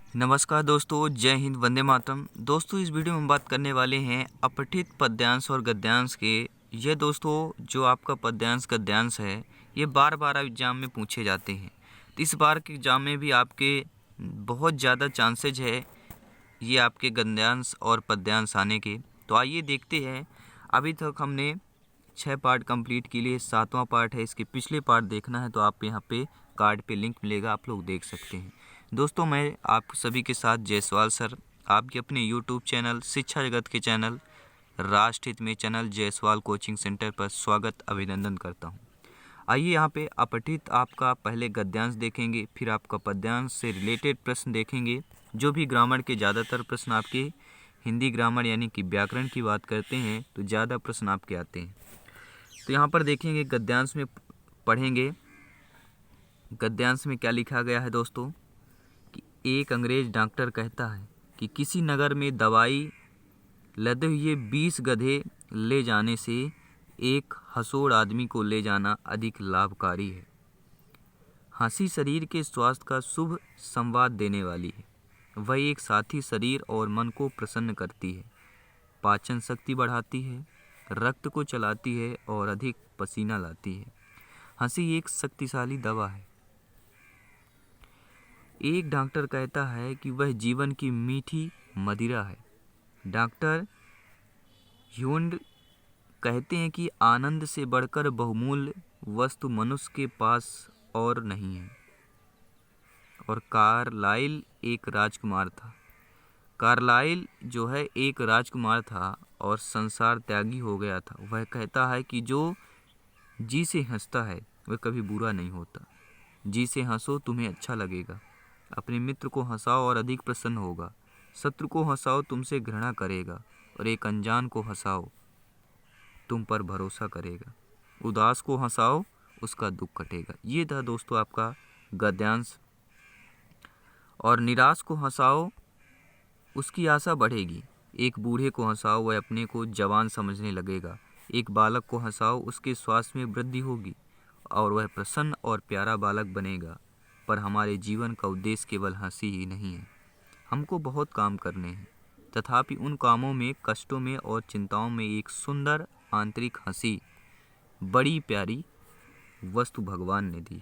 नमस्कार दोस्तों, जय हिंद, वंदे मातरम। दोस्तों, इस वीडियो में हम बात करने वाले हैं अपठित पद्यांश और गद्यांश के। ये दोस्तों जो आपका पद्यांश गद्यांश है, ये बार बार एग्जाम में पूछे जाते हैं। तो इस बार के एग्जाम में भी आपके बहुत ज़्यादा चांसेज है ये आपके गद्यांश और पद्यांश आने के। तो आइए देखते हैं। अभी तक हमने 6 पार्ट कंप्लीट के लिए 7वां पार्ट है। इसके पिछले पार्ट देखना है तो आप यहाँ पे कार्ड पे लिंक मिलेगा, आप लोग देख सकते हैं। दोस्तों, मैं आप सभी के साथ जायसवाल सर, आपके अपने यूट्यूब चैनल, शिक्षा जगत के चैनल, राष्ट्र हित में चैनल जायसवाल कोचिंग सेंटर पर स्वागत अभिनंदन करता हूँ। आइए यहाँ पे अपठित आपका पहले गद्यांश देखेंगे, फिर आपका पद्यांश से रिलेटेड प्रश्न देखेंगे। जो भी ग्रामर के ज़्यादातर प्रश्न आपके हिंदी ग्रामर यानी कि व्याकरण की बात करते हैं तो ज़्यादा प्रश्न आपके आते हैं। तो यहाँ पर देखेंगे गद्यांश में पढ़ेंगे। गद्यांश में क्या लिखा गया है दोस्तों कि एक अंग्रेज डॉक्टर कहता है कि किसी नगर में दवाई लदे हुए 20 गधे ले जाने से एक हंसोड़ आदमी को ले जाना अधिक लाभकारी है। हंसी शरीर के स्वास्थ्य का शुभ संवाद देने वाली है। वह एक साथी शरीर और मन को प्रसन्न करती है, पाचन शक्ति बढ़ाती है, रक्त को चलाती है और अधिक पसीना लाती है। हंसी एक शक्तिशाली दवा है। एक डॉक्टर कहता है कि वह जीवन की मीठी मदिरा है। डॉक्टर ह्यूंड कहते हैं कि आनंद से बढ़कर बहुमूल्य वस्तु मनुष्य के पास और नहीं है। और कार्लाइल एक राजकुमार था। कार्लाइल जो है एक राजकुमार था और संसार त्यागी हो गया था। वह कहता है कि जो जी से हंसता है वह कभी बुरा नहीं होता। जी से हंसो, तुम्हें अच्छा लगेगा। अपने मित्र को हंसाओ और अधिक प्रसन्न होगा। शत्रु को हंसाओ, तुमसे घृणा करेगा। और एक अनजान को हंसाओ, तुम पर भरोसा करेगा। उदास को हंसाओ, उसका दुख कटेगा। ये था दोस्तों आपका गद्यांश। और निराश को हंसाओ, उसकी आशा बढ़ेगी। एक बूढ़े को हंसाओ, वह अपने को जवान समझने लगेगा। एक बालक को हंसाओ, उसके स्वास्थ्य में वृद्धि होगी और वह प्रसन्न और प्यारा बालक बनेगा। पर हमारे जीवन का उद्देश्य केवल हंसी ही नहीं है। हमको बहुत काम करने हैं, तथापि उन कामों में, कष्टों में और चिंताओं में एक सुंदर आंतरिक हंसी, बड़ी प्यारी वस्तु भगवान ने दी।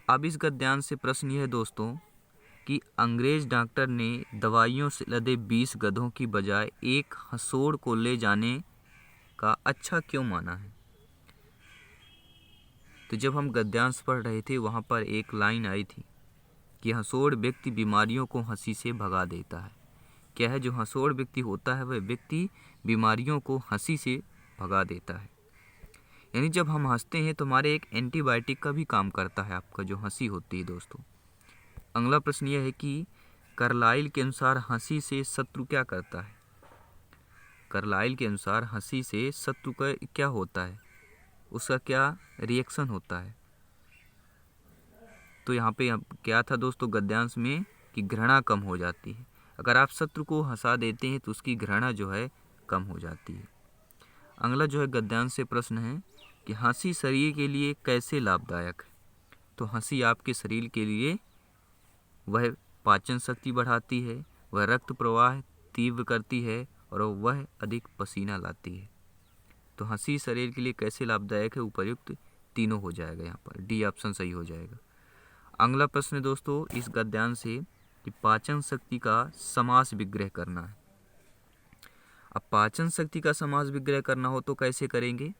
अब इस गद्यांश से प्रश्न यह है दोस्तों कि अंग्रेज डॉक्टर ने दवाइयों से लदे 20 गधों की बजाय एक हंसोड़ को ले जाने का अच्छा क्यों माना है। तो जब हम गद्यांश पढ़ रहे थे वहाँ पर एक लाइन आई थी कि हंसोड़ व्यक्ति बीमारियों को हंसी से भगा देता है। क्या है, जो हंसोड़ व्यक्ति होता है वह व्यक्ति बीमारियों को हंसी से भगा देता है। यानी जब हम हंसते हैं तो हमारे एक एंटीबायोटिक का भी काम करता है आपका जो हंसी होती है दोस्तों। अगला प्रश्न यह है कि कार्लाइल के अनुसार हंसी से शत्रु क्या करता है। कार्लाइल के अनुसार हंसी से शत्रु का क्या होता है, उसका क्या रिएक्शन होता है। तो यहाँ पे क्या था दोस्तों गद्यांश में कि घृणा कम हो जाती है। अगर आप शत्रु को हंसा देते हैं तो उसकी घृणा जो है कम हो जाती है। अगला जो है गद्यांश से प्रश्न है कि हंसी शरीर के लिए कैसे लाभदायक है। तो हंसी आपके शरीर के लिए वह पाचन शक्ति बढ़ाती है, वह रक्त प्रवाह तीव्र करती है और वह अधिक पसीना लाती है। तो हंसी शरीर के लिए कैसे लाभदायक है, उपयुक्त तीनों हो जाएगा। यहाँ पर डी ऑप्शन सही हो जाएगा। अगला प्रश्न दोस्तों इस गद्यांश से कि पाचन शक्ति का समास विग्रह करना है। अब पाचन शक्ति का समास विग्रह करना हो तो कैसे करेंगे,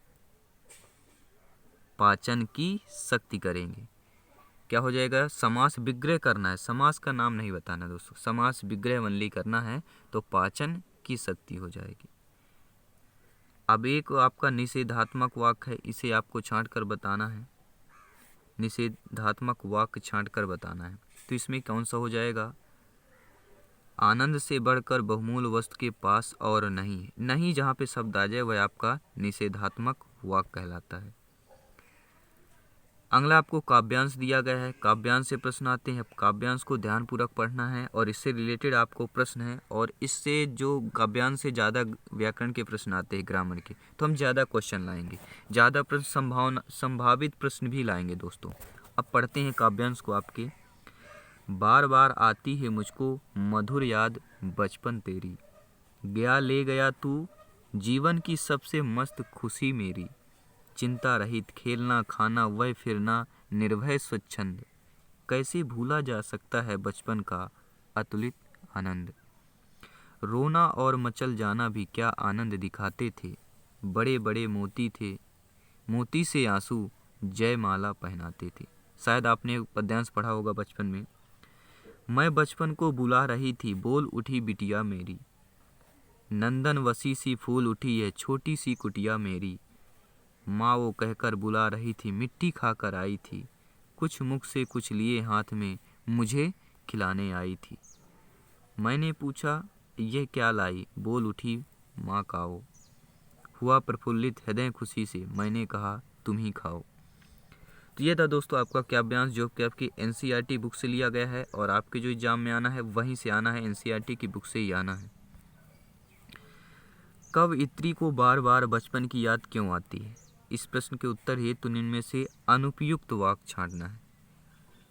पाचन की शक्ति करेंगे। क्या हो जाएगा, समास विग्रह करना है, समास का नाम नहीं बताना दोस्तों, समास विग्रह वनली करना है तो पाचन की शक्ति हो जाएगी। अब एक आपका निषेधात्मक वाक्य है, इसे आपको छांट कर बताना है। निषेधात्मक वाक्य छांट कर बताना है तो इसमें कौन सा हो जाएगा, आनंद से बढ़कर बहुमूल्य वस्तु के पास और नहीं है। नहीं जहाँ पे शब्द आ जाए वह आपका निषेधात्मक वाक्य कहलाता है। अगला आपको काव्यांश दिया गया है। काव्यांश से प्रश्न आते हैं। काव्यांश को ध्यानपूर्वक पढ़ना है और इससे रिलेटेड आपको प्रश्न है। और इससे जो काव्यांश से ज़्यादा व्याकरण के प्रश्न आते हैं ग्रामर के, तो हम ज़्यादा क्वेश्चन लाएंगे, ज़्यादा प्रश्न संभावित प्रश्न भी लाएंगे दोस्तों। अब पढ़ते हैं काव्यांश को आपके। बार बार आती है मुझको मधुर याद बचपन तेरी। गया ले गया तू जीवन की सबसे मस्त खुशी मेरी। चिंता रहित खेलना खाना वह फिरना निर्भय स्वच्छंद। कैसे भूला जा सकता है बचपन का अतुलित आनंद। रोना और मचल जाना भी क्या आनंद दिखाते थे। बड़े बड़े मोती थे मोती से आंसू जयमाला पहनाते थे। शायद आपने पद्यांश पढ़ा होगा बचपन में। मैं बचपन को बुला रही थी बोल उठी बिटिया मेरी। नंदन वसी सी फूल उठी है छोटी सी कुटिया मेरी। माँ वो कहकर बुला रही थी मिट्टी खाकर आई थी। कुछ मुख से कुछ लिए हाथ में मुझे खिलाने आई थी। मैंने पूछा यह क्या लाई बोल उठी माँ खाओ। हुआ प्रफुल्लित हृदय खुशी से मैंने कहा तुम ही खाओ। तो ये था दोस्तों आपका काव्यांश जो कि आपकी एनसीईआरटी बुक से लिया गया है और आपके जो एग्जाम में आना है वहीं से आना है, एनसीईआरटी की बुक से ही आना है। कवयित्री को बार बार बचपन की याद क्यों आती है। इस प्रश्न के उत्तर हेतु इनमें से अनुपयुक्त वाक्य छांटना है,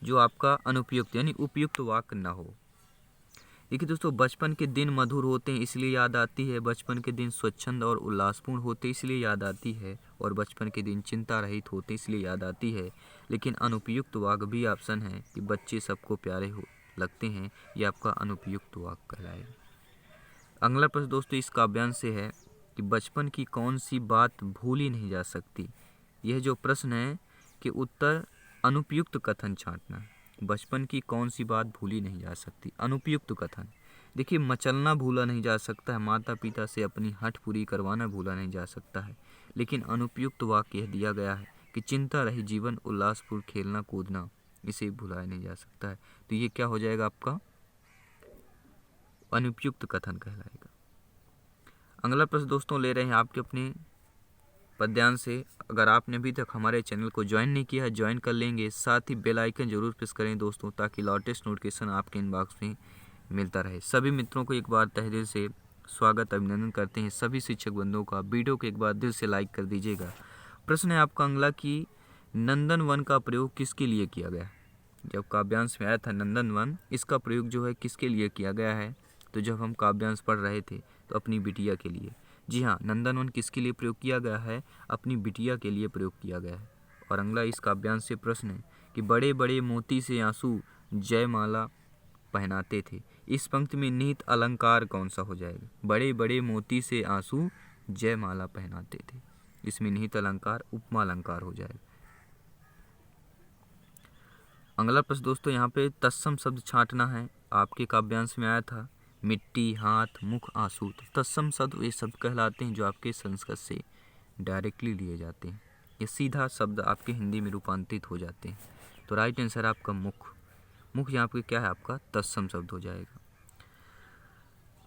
जो आपका अनुपयुक्त यानी उपयुक्त वाक्य न हो। देखिए दोस्तों, बचपन के दिन मधुर होते हैं इसलिए याद आती है, बचपन के दिन स्वच्छंद और उल्लासपूर्ण होते इसलिए याद आती है, और बचपन के दिन चिंता रहित होते इसलिए याद आती है। लेकिन अनुपयुक्त वाक्य भी ऑप्शन है कि बच्चे सबको प्यारे हो लगते हैं, ये आपका अनुपयुक्त वाक्य कहलाएगा। अगला प्रश्न दोस्तों इस काव्यांश से है कि बचपन की कौन सी बात भूली नहीं जा सकती। यह जो प्रश्न है कि उत्तर अनुपयुक्त कथन छांटना है। बचपन की कौन सी बात भूली नहीं जा सकती, अनुपयुक्त कथन। देखिए, मचलना भूला नहीं जा सकता है, माता पिता से अपनी हठ पूरी करवाना भूला नहीं जा सकता है। लेकिन अनुपयुक्त वाक्य यह दिया गया है कि चिंता रही जीवन उल्लासपूर्ण खेलना कूदना, इसे भुलाया नहीं जा सकता है। तो ये क्या हो जाएगा आपका अनुपयुक्त कथन कहलाएगा। अगला प्रश्न दोस्तों ले रहे हैं आपके अपने पद्यांश से। अगर आपने अभी तक हमारे चैनल को ज्वाइन नहीं किया है ज्वाइन कर लेंगे, साथ ही बेल आइकन जरूर प्रेस करें दोस्तों, ताकि लेटेस्ट नोटिफिकेशन आपके इनबॉक्स में मिलता रहे। सभी मित्रों को एक बार तहे दिल से स्वागत अभिनंदन करते हैं। सभी शिक्षक बंधुओं का वीडियो को एक बार दिल से लाइक कर दीजिएगा। प्रश्न है आपका अगला कि नंदन वन का प्रयोग किसके लिए किया गया। जब काव्यांश में आया था नंदन वन, इसका प्रयोग जो है किसके लिए किया गया है। तो जब हम काव्यांश पढ़ रहे थे तो अपनी बिटिया के लिए। जी हाँ, नंदनवन किसके लिए प्रयोग किया गया है, अपनी बिटिया के लिए प्रयोग किया गया है। और अगला इस काव्यांश से प्रश्न है कि बड़े बड़े मोती से आंसू जयमाला पहनाते थे। इस पंक्ति में निहित अलंकार कौन सा हो जाएगा। बड़े बड़े मोती से आंसू जयमाला पहनाते थे, इसमें निहित अलंकार उपमा अलंकार हो जाएगा। अगला प्रश्न दोस्तों यहाँ पे तत्सम शब्द छांटना है। आपके काव्यांश में आया था मिट्टी हाथ मुख आंसू। तत्सम शब्द वे शब्द कहलाते हैं जो आपके संस्कृत से डायरेक्टली लिए जाते हैं, ये सीधा शब्द आपके हिंदी में रूपांतरित हो जाते हैं। तो राइट आंसर आपका मुख। मुख यहाँ पे क्या है आपका तत्सम शब्द हो जाएगा।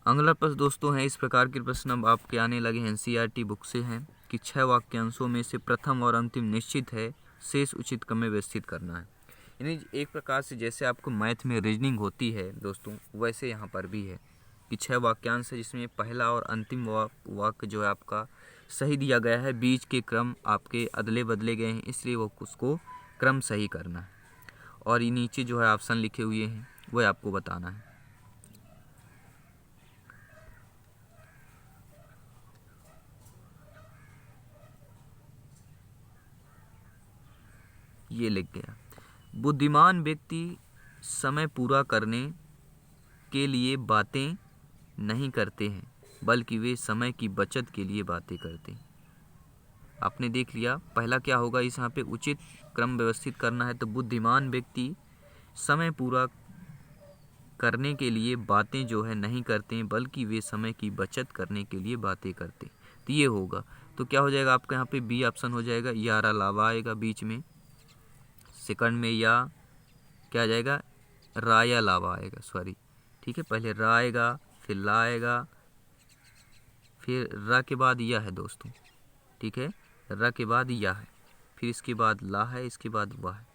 अगला प्रश्न दोस्तों है इस प्रकार के प्रश्न अब आपके आने लगे हैं एनसीईआरटी बुक से हैं कि 6 वाक्यांशों में से प्रथम और अंतिम निश्चित है, शेष उचित क्रम में व्यवस्थित करना है। यानी एक प्रकार से जैसे आपको मैथ में रीजनिंग होती है दोस्तों, वैसे यहाँ पर भी है कि 6 वाक्यांश है जिसमें पहला और अंतिम वाक्य जो है आपका सही दिया गया है, बीच के क्रम आपके अदले बदले गए हैं, इसलिए वो उसको क्रम सही करना है। और ये नीचे जो है ऑप्शन लिखे हुए हैं वह आपको बताना है। ये लिख गया, बुद्धिमान व्यक्ति समय पूरा करने के लिए बातें नहीं करते हैं, बल्कि वे समय की बचत के लिए बातें करते हैं। आपने देख लिया पहला क्या होगा, इस यहाँ पे उचित क्रम व्यवस्थित करना है। तो बुद्धिमान व्यक्ति समय पूरा करने के लिए बातें जो है नहीं करते हैं, बल्कि वे समय की बचत करने के लिए बातें करते हैं। तो ये होगा, तो क्या हो जाएगा आपका यहाँ पे बी ऑप्शन हो जाएगा, यारा लावा आएगा बीच में, सेकंड में या क्या आ जाएगा रा या लावा आएगा, सॉरी ठीक है, पहले रा आएगा फिर ला आएगा फिर रा के बाद या है दोस्तों, ठीक है, रा के बाद या है फिर इसके बाद ला है इसके बाद वाह है।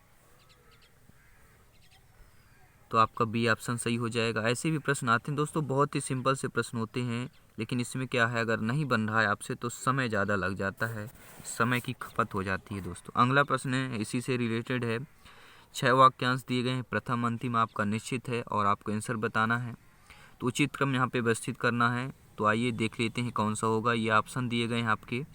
तो आपका बी ऑप्शन सही हो जाएगा। ऐसे भी प्रश्न आते हैं दोस्तों, बहुत ही सिंपल से प्रश्न होते हैं, लेकिन इसमें क्या है अगर नहीं बन रहा है आपसे तो समय ज़्यादा लग जाता है, समय की खपत हो जाती है दोस्तों। अगला प्रश्न है इसी से रिलेटेड है, 6 वाक्यांश दिए गए हैं, प्रथम अंतिम आपका निश्चित है और आपको आंसर बताना है। तो उचित क्रम यहाँ पे व्यवस्थित करना है। तो आइए देख लेते हैं कौन सा होगा। ये ऑप्शन दिए गए हैं आपके।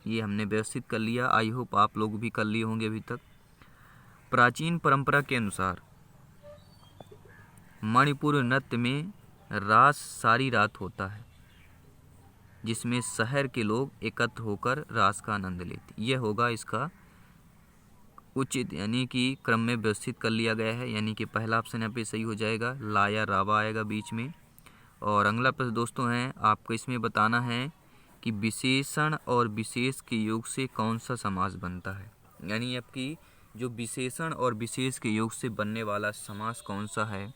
ये हमने व्यवस्थित कर लिया। आई होप आप लोग भी कर लिए होंगे अभी तक। प्राचीन परंपरा के अनुसार मणिपुर नृत्य में रास सारी रात होता है, जिसमें शहर के लोग एकत्र होकर रास का आनंद लेते। यह होगा इसका उचित, यानी कि क्रम में व्यवस्थित कर लिया गया है। यानी कि पहला ऑप्शन यहाँ पे सही हो जाएगा, ला या रावा आएगा बीच में। और अगला प्रश्न दोस्तों है, आपको इसमें बताना है कि विशेषण और विशेष के योग से कौन सा समास बनता है। यानी आपकी जो विशेषण और विशेष के योग से बनने वाला समास कौन सा है,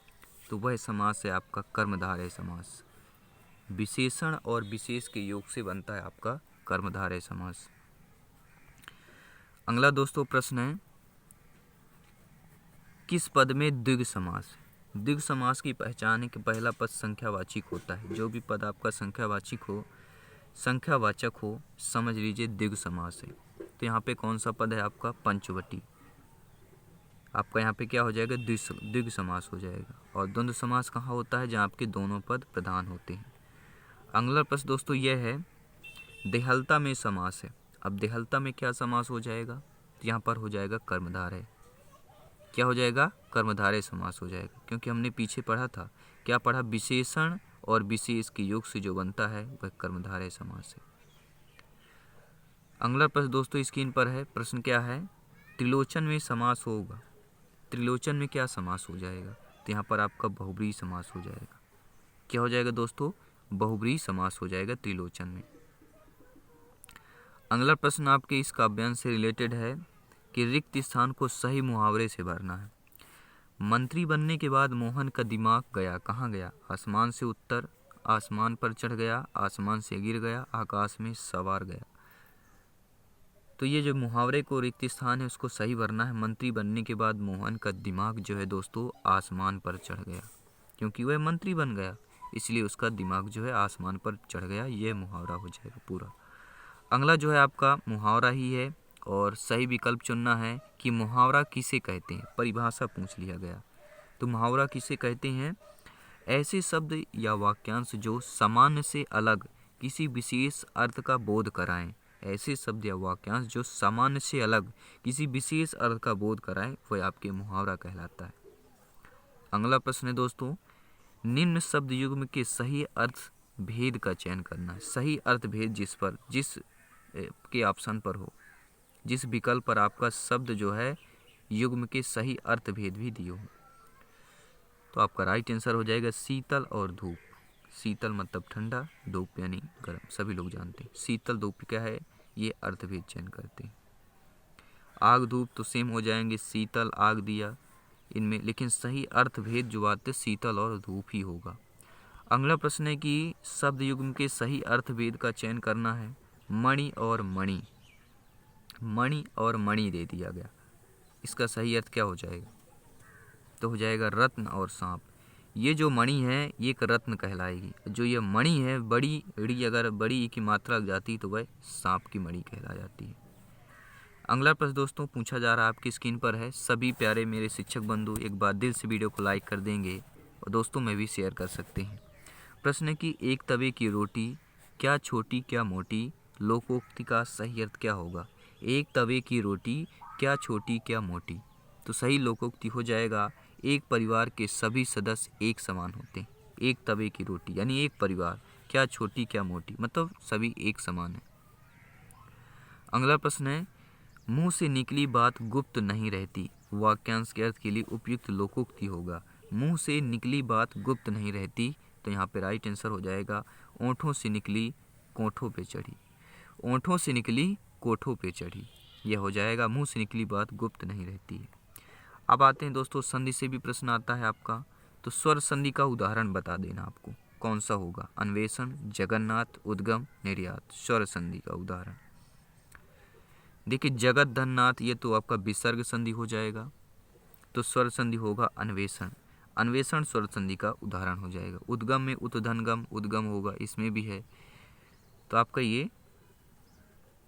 तो वह समास है आपका कर्मधारय समास। विशेषण और विशेष के योग से बनता है आपका कर्मधारय समास। अगला दोस्तों प्रश्न है, किस पद में द्विग समास है। द्विग समास की पहचान है कि पहला पद संख्यावाचक होता है। जो भी पद आपका संख्यावाचक हो समझ लीजिए द्विग समास है। तो यहाँ पे कौन सा पद है आपका, पंचवटी। आपका यहाँ पे क्या हो जाएगा, द्विग समास हो जाएगा। और द्वंद्व समास कहाँ होता है, जहाँ आपके दोनों पद प्रधान होते हैं। अगला प्रश्न दोस्तों यह है, देहलता में समास है। अब देहलता में क्या समास हो जाएगा, तो यहाँ पर हो जाएगा कर्मधारय। क्या हो जाएगा, कर्मधारय समास हो जाएगा। क्योंकि हमने पीछे पढ़ा था, क्या पढ़ा, विशेषण और विशेष के योग से जो बनता है वह कर्मधारय समास है। अगला प्रश्न दोस्तों स्क्रीन पर है। प्रश्न क्या है, त्रिलोचन में समास होगा। त्रिलोचन में क्या समास हो जाएगा, तो यहाँ पर आपका बहुब्रीहि समास हो जाएगा। क्या हो जाएगा दोस्तों, बहुब्रीहि समास हो जाएगा त्रिलोचन में। अगला प्रश्न आपके इस काव्यांश से रिलेटेड है कि रिक्त स्थान को सही मुहावरे से भरना है। मंत्री बनने के बाद मोहन का दिमाग गया, कहाँ गया, आसमान से उत्तर, आसमान पर चढ़ गया, आसमान से गिर गया, आकाश में सवार गया। तो ये जो मुहावरे को रिक्त स्थान है उसको सही भरना है। मंत्री बनने के बाद मोहन का दिमाग जो है दोस्तों आसमान पर चढ़ गया, क्योंकि वह मंत्री बन गया, इसलिए उसका दिमाग जो है आसमान पर चढ़ गया। ये मुहावरा हो जाएगा पूरा। अगला जो है आपका मुहावरा ही है और सही विकल्प चुनना है कि मुहावरा किसे कहते हैं। परिभाषा पूछ लिया गया, तो मुहावरा किसे कहते हैं, ऐसे शब्द या वाक्यांश जो सामान्य से अलग किसी विशेष अर्थ का बोध कराएं। ऐसे शब्द या वाक्यांश जो सामान्य से अलग किसी विशेष अर्थ का बोध कराएं, वह आपके मुहावरा कहलाता है। अगला प्रश्न है दोस्तों, निम्न शब्द युग्म के सही अर्थ भेद का चयन करना है। सही अर्थ भेद जिस के ऑप्शन पर हो, जिस विकल्प पर आपका शब्द जो है युग्म के सही अर्थ भेद भी दिए हो, तो आपका राइट आंसर हो जाएगा शीतल और धूप। शीतल मतलब ठंडा, धूप यानी गर्म, सभी लोग जानते हैं। शीतल धूप क्या है, ये अर्थभेद चयन करते हैं। आग धूप तो सेम हो जाएंगे, शीतल आग दिया इनमें, लेकिन सही अर्थभेद जो बात है शीतल और धूप ही होगा। अगला प्रश्न है कि शब्द युग्म के सही अर्थभेद का चयन करना है। मणि और मणि, मणि और मणि दे दिया गया, इसका सही अर्थ क्या हो जाएगा, तो हो जाएगा रत्न और सांप। ये जो मणि है ये एक रत्न कहलाएगी, जो ये मणि है बड़ी ड़ी, अगर बड़ी की मात्रा लग जाती तो वह सांप की मणि कहला जाती है। अगला प्रश्न दोस्तों पूछा जा रहा है आपकी स्क्रीन पर है। सभी प्यारे मेरे शिक्षक बंधु एक बार दिल से वीडियो को लाइक कर देंगे और दोस्तों में भी शेयर कर सकते हैं। प्रश्न है कि एक तवे की रोटी क्या छोटी क्या मोटी, लोकोक्ति का सही अर्थ क्या होगा। एक तवे की रोटी क्या छोटी क्या मोटी, तो सही लोकोक्ति हो जाएगा एक परिवार के सभी सदस्य एक समान होते हैं। एक तवे की रोटी यानी एक परिवार, क्या छोटी क्या मोटी मतलब सभी एक समान है। अगला प्रश्न है, मुंह से निकली बात गुप्त नहीं रहती, वाक्यांश के अर्थ के लिए उपयुक्त लोकोक्ति होगा। मुंह से निकली बात गुप्त नहीं रहती, तो यहाँ पे राइट आंसर हो जाएगा ओंठों से निकली कोठों पे चढ़ी। ओंठों से निकली कोठों पे चढ़ी, यह हो जाएगा मुंह से निकली बात गुप्त नहीं रहती है। अब आते हैं दोस्तों संधि से भी प्रश्न आता है आपका, तो स्वर संधि का उदाहरण बता देना आपको कौन सा होगा। अन्वेषण, जगन्नाथ, उद्गम, निर्यात। स्वर संधि का उदाहरण देखिए जगत धननाथ, ये तो आपका विसर्ग संधि हो जाएगा, तो स्वर संधि होगा अन्वेषण। अन्वेषण स्वर संधि का उदाहरण हो जाएगा। उद्गम में उत्धनगम, उद्गम होगा, इसमें भी है। तो आपका ये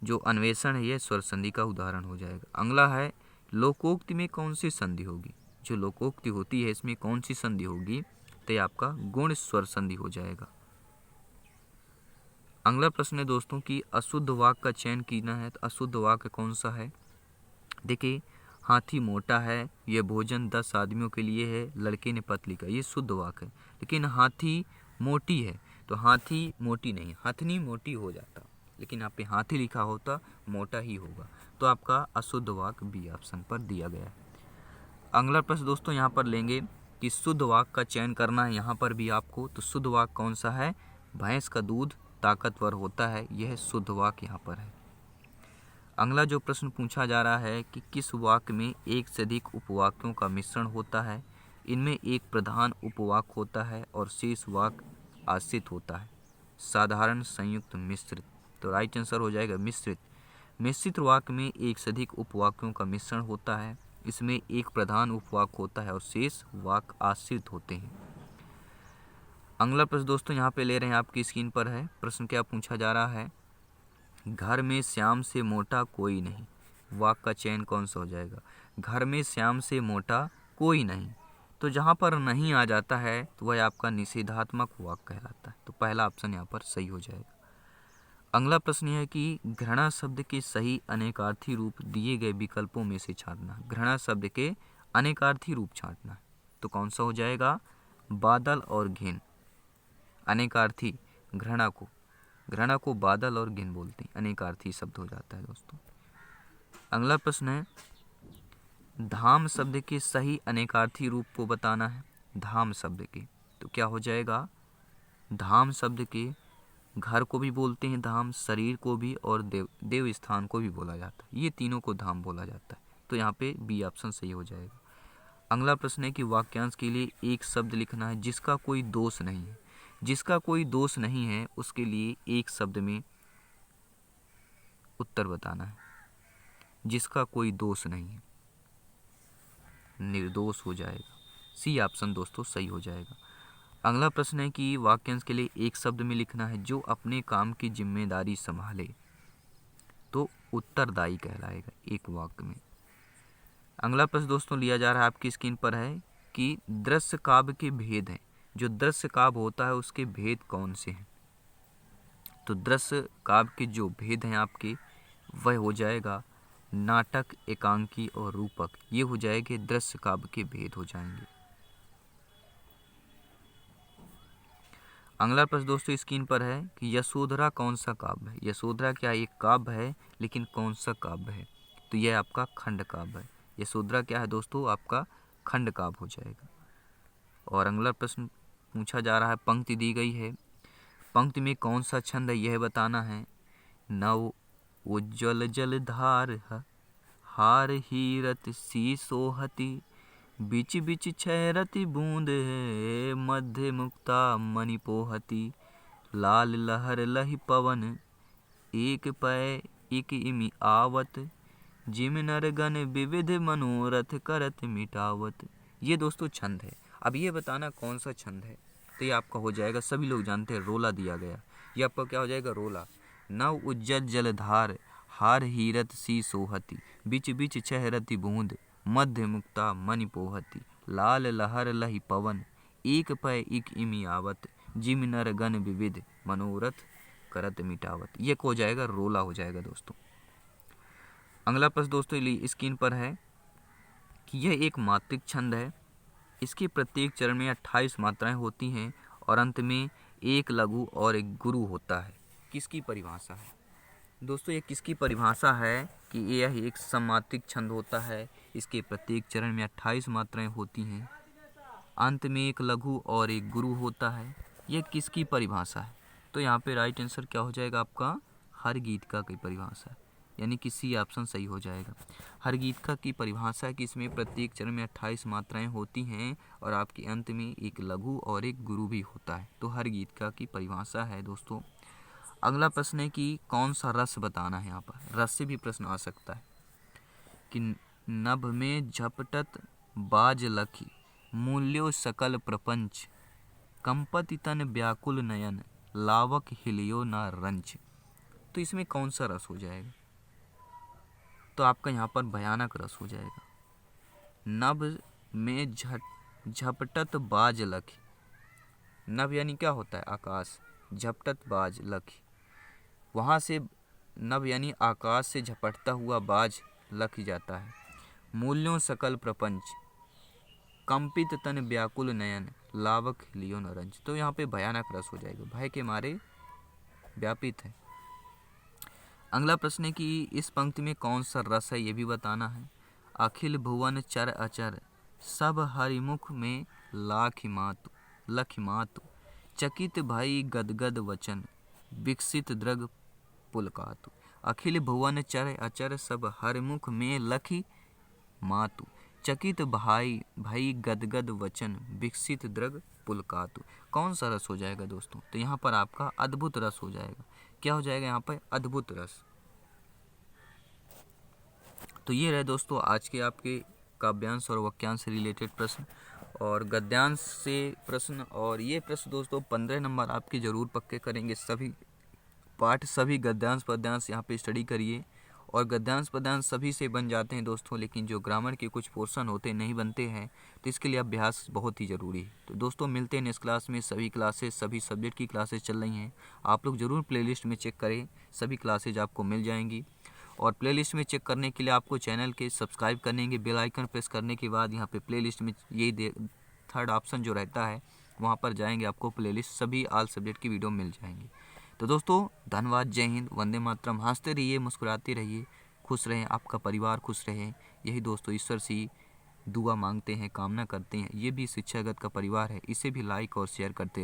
जो अन्वेषण है ये स्वर संधि का उदाहरण हो जाएगा। अगला है लोकोक्ति में कौन सी संधि होगी। जो लोकोक्ति होती है इसमें कौन सी संधि होगी, तो ये आपका गुण स्वर संधि हो जाएगा। अगला प्रश्न है दोस्तों कि अशुद्ध वाक्य का चयन कीना है, तो अशुद्ध वाक्य कौन सा है। देखिए हाथी मोटा है, यह भोजन 10 आदमियों के लिए है, लड़के ने पतली का, ये शुद्ध वाक्य है। लेकिन हाथी मोटी है, तो हाथी मोटी नहीं, हथनी मोटी हो जाता, लेकिन यहाँ पे हाथी लिखा होता मोटा ही होगा, तो आपका अशुद्ध वाक्य बी ऑप्शन पर दिया गया है। अगला प्रश्न दोस्तों यहाँ पर लेंगे कि शुद्ध वाक्य का चयन करना है यहाँ पर भी आपको, तो शुद्ध वाक्य कौन सा है। भैंस का दूध ताकतवर होता है, यह शुद्ध वाक्य यहाँ पर है। अगला जो प्रश्न पूछा जा रहा है कि किस वाक्य में एक से अधिक उपवाक्यों का मिश्रण होता है। इनमें एक प्रधान उपवाक्य होता है और शेष वाक्य आश्रित होता है। साधारण, संयुक्त, मिश्रित, तो राइट आंसर हो जाएगा मिश्रित। मिश्रित वाक्य में एक से अधिक उपवाक्यों का मिश्रण होता है, इसमें एक प्रधान उपवाक्य होता है और शेष वाक्य आश्रित होते हैं। अगला प्रश्न दोस्तों यहाँ पे ले रहे हैं, आपकी स्क्रीन पर है। प्रश्न क्या पूछा जा रहा है, घर में श्याम से मोटा कोई नहीं। वाक्य का चयन कौन सा हो जाएगा। घर में श्याम से मोटा कोई नहीं, तो जहाँ पर नहीं आ जाता है तो वह आपका निषेधात्मक वाक्य कहलाता है, तो पहला ऑप्शन यहाँ पर सही हो जाएगा। अगला प्रश्न यह है कि घृणा शब्द के सही अनेकार्थी रूप दिए गए विकल्पों में से छांटना। घृणा शब्द के अनेकार्थी रूप छांटना, तो कौन सा हो जाएगा। बादल और घिन। अनेकार्थी घृणा को बादल और घिन बोलते हैं, अनेकार्थी शब्द हो जाता है दोस्तों। अगला प्रश्न है धाम शब्द के सही अनेकार्थी रूप को बताना है। धाम शब्द के, तो क्या हो जाएगा। धाम शब्द के घर को भी बोलते हैं धाम, शरीर को भी, और देव स्थान को भी बोला जाता है, ये तीनों को धाम बोला जाता है, तो यहाँ पे बी ऑप्शन सही हो जाएगा। अगला प्रश्न है कि वाक्यांश के लिए एक शब्द लिखना है जिसका कोई दोष नहीं है। जिसका कोई दोष नहीं है उसके लिए एक शब्द में उत्तर बताना है। जिसका कोई दोष नहीं है, निर्दोष हो जाएगा, सी ऑप्शन दोस्तों सही हो जाएगा। अगला प्रश्न है कि वाक्यांश के लिए एक शब्द में लिखना है जो अपने काम की जिम्मेदारी संभाले, तो उत्तरदायी कहलाएगा एक वाक्य में। अगला प्रश्न दोस्तों लिया जा रहा है, आपकी स्क्रीन पर है कि दृश्य काव्य के भेद हैं। जो दृश्य काव्य होता है उसके भेद कौन से हैं। तो दृश्य काव्य के जो भेद हैं आपके, वह हो जाएगा नाटक, एकांकी और रूपक, ये हो जाएंगे दृश्य काव्य के भेद हो जाएंगे। अगला प्रश्न दोस्तों स्क्रीन पर है कि यशोधरा कौन सा काव्य है। यशोधरा क्या एक काव्य है, लेकिन कौन सा काव्य है, तो यह आपका खंड काव्य है। यशोधरा क्या है दोस्तों, आपका खंड काव्य हो जाएगा। और अगला प्रश्न पूछा जा रहा है, पंक्ति दी गई है, पंक्ति में कौन सा छंद है यह बताना है। नव उज्ज्वल जलधार हार हीरत सी सोहती, बिच बिच छैरति बूंद है, मध्य मुक्ता मणि पोहती, लाल लहर लहि पवन, एक पै एक इमि आवत, जिम नरगन विविध मनोरथ करत मिटावत। ये दोस्तों छंद है। अब ये बताना कौन सा छंद है, तो ये आपका हो जाएगा, सभी लोग जानते हैं रोला दिया गया, ये आपका क्या हो जाएगा रोला। नव उज्जल जलधार हार हीरत सी सोहती, बिच बिच छहरति बूंद, मध्य मुक्ता मणि पोहती, लाल लहर लहि पवन, एक पै एक इमि आवत, जिम नर गण विविध मनोरथ करत मिटावत। ये हो जाएगा रोला हो जाएगा दोस्तों। अगला प्रश्न दोस्तों स्क्रीन पर है कि यह एक मात्रिक छंद है। इसके प्रत्येक चरण में 28 मात्राएं होती हैं और अंत में एक लघु और एक गुरु होता है। किसकी परिभाषा है दोस्तों, ये किसकी परिभाषा है कि यह एक सममात्रिक छंद होता है। इसके प्रत्येक चरण में 28 मात्राएं होती हैं, अंत में एक लघु और एक गुरु होता है। यह किसकी परिभाषा है, तो यहाँ पे राइट आंसर क्या हो जाएगा आपका हर गीतिका की परिभाषा है, यानी कि सी ऑप्शन सही हो जाएगा। हर गीतिका की परिभाषा है कि इसमें प्रत्येक चरण में 28 मात्राएं होती हैं और आपके अंत में एक लघु और एक गुरु भी होता है, तो हर गीतिका की परिभाषा है दोस्तों। अगला प्रश्न है कि कौन सा रस बताना है। यहाँ पर रस से भी प्रश्न आ सकता है कि नभ में झपटत बाज लखी, मूल्यो सकल प्रपंच, कंपति तन व्याकुल नयन, लावक हिलियो न रंच। तो इसमें कौन सा रस हो जाएगा? तो आपका यहाँ पर भयानक रस हो जाएगा। नभ में झपटत बाज लखी, नभ यानी क्या होता है? आकाश। झपटत बाज लखी, वहाँ से नभ यानी आकाश से झपटता हुआ बाज लख जाता है। मूल्यों सकल प्रपंच, कंपित तन व्याकुल नयन, लावक लियो न रंज। तो यहाँ पे भयानक रस हो जाएगा, भय के मारे व्यापित है। अगला प्रश्न है कि इस पंक्ति में कौन सा रस है, ये भी बताना है। अखिल भुवन चर अचर, सब हरिमुख में लखि मातु, चकित भई गदगद वचन, विकसित दृग पुलकातु। अखिल भुवन चर अचर, सब हरिमुख में लखि मातु, चकित भाई गदगद वचन, विकसित दृग पुलकातु। कौन सा रस हो जाएगा दोस्तों? तो यहाँ पर आपका अद्भुत रस हो जाएगा। क्या हो जाएगा यहाँ पर? अद्भुत रस। तो ये रहे दोस्तों आज के आपके काव्यांश और वाक्यांश से रिलेटेड प्रश्न और गद्यांश से प्रश्न। और ये प्रश्न दोस्तों 15 नंबर आपके ज़रूर पक्के करेंगे। सभी पाठ, सभी गद्यांश पद्यांश यहाँ पे स्टडी करिए। और गद्यांश पद्यांश सभी से बन जाते हैं दोस्तों, लेकिन जो ग्रामर के कुछ पोर्शन होते नहीं बनते हैं, तो इसके लिए अभ्यास बहुत ही ज़रूरी है। तो दोस्तों मिलते हैं नेक्स्ट क्लास में। सभी क्लासेस, सभी सब्जेक्ट की क्लासेस चल रही हैं, आप लोग ज़रूर प्लेलिस्ट में चेक करें, सभी क्लासेज आपको मिल जाएंगी। और प्लेलिस्ट में चेक करने के लिए आपको चैनल के सब्सक्राइब करने के बेल आइकन प्रेस करने के बाद यहाँ पे प्लेलिस्ट में यही थर्ड ऑप्शन जो रहता है वहाँ पर जाएंगे, आपको प्लेलिस्ट सभी ऑल सब्जेक्ट की वीडियो मिल जाएंगी। तो दोस्तों धन्यवाद, जय हिंद, वंदे मातरम। हंसते रहिए, मुस्कुराते रहिए, खुश रहें, आपका परिवार खुश रहे। यही दोस्तों ईश्वर से दुआ मांगते हैं, कामना करते हैं। ये भी शिक्षागत का परिवार है, इसे भी लाइक और शेयर करते रहें।